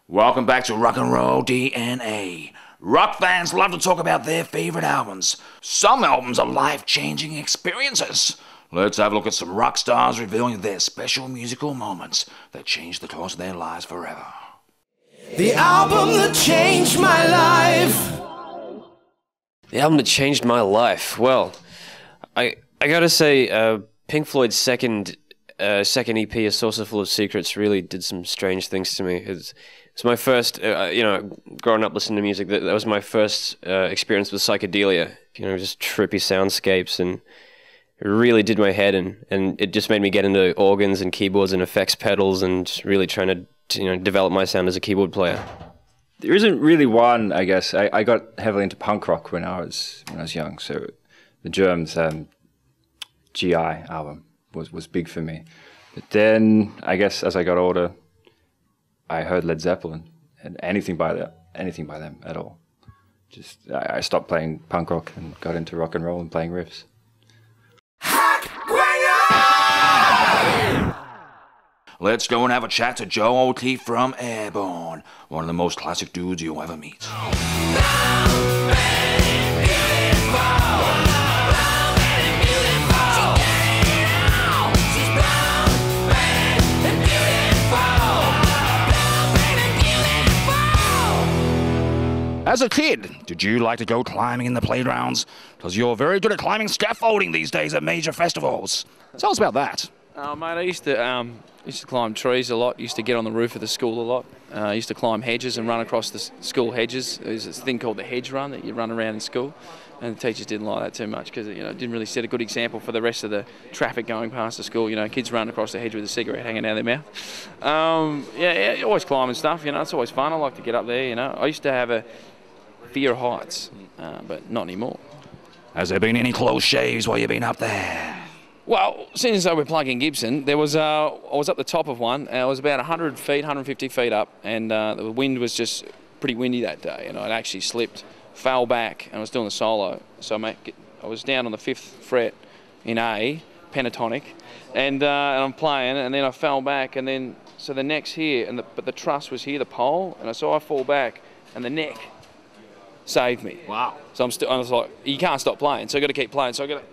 Welcome back to Rock and Roll DNA. Rock fans love to talk about their favorite albums. Some albums are life-changing experiences. Let's have a look at some rock stars revealing their special musical moments that changed the course of their lives forever. The album that changed my life. The album that changed my life. Well, I gotta say, Pink Floyd's second EP, A Saucer Full of Secrets, really did some strange things to me. It's my first, growing up listening to music, that was my first experience with psychedelia. Just trippy soundscapes, and it really did my head, and it just made me get into organs and keyboards and effects pedals, and really trying to develop my sound as a keyboard player. There isn't really one, I guess. I got heavily into punk rock when I was young, so the Germs GI album was big for me. But then, I guess, as I got older, I heard Led Zeppelin, and anything by them at all. Just I stopped playing punk rock and got into rock and roll and playing riffs. Let's go and have a chat to Joe O'Keefe from Airbourne, one of the most classic dudes you'll ever meet. As a kid, did you like to go climbing in the playgrounds? Because you're very good at climbing scaffolding these days at major festivals. Tell us about that. Mate, I used to climb trees a lot. Used to get on the roof of the school a lot. Used to climb hedges and run across the school hedges. There's this thing called the hedge run that you run around in school, and the teachers didn't like that too much because it didn't really set a good example for the rest of the traffic going past the school. Kids run across the hedge with a cigarette hanging out of their mouth. Yeah, always climbing stuff. It's always fun. I like to get up there. I used to have a fear of heights, but not anymore. Has there been any close shaves while you've been up there? Well, since I was plugging Gibson, I was up the top of one, and I was about 100 feet, 150 feet up, and the wind was just pretty windy that day, and I'd actually slipped, fell back, and I was doing the solo. So I was down on the 5th fret in A, pentatonic, and I'm playing, and then I fell back, and then, so the neck's here, but the truss was here, the pole, and so I fall back, and the neck saved me. Wow. So I was like, you can't stop playing, so I've got to keep playing, so I've got to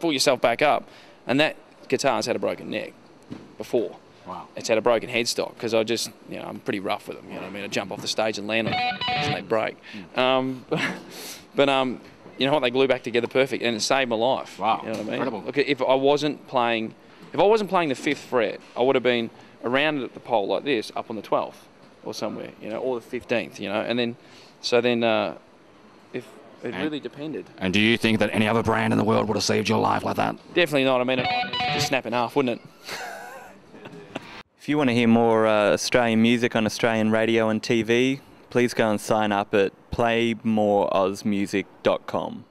pull yourself back up. And that guitar's had a broken neck before. Wow. It's had a broken headstock because I'm pretty rough with them. I jump off the stage and land on them and they break. But you know what? They glue back together perfect, and it saved my life. Wow. You know what I mean? Incredible. Look, if I wasn't playing the 5th fret, I would have been around at the pole like this, up on the 12th or somewhere, or the 15th, and then, if it really depended. And do you think that any other brand in the world would have saved your life like that? Definitely not. It'd just snap in half, wouldn't it? If you want to hear more Australian music on Australian radio and TV, please go and sign up at playmoreozmusic.com.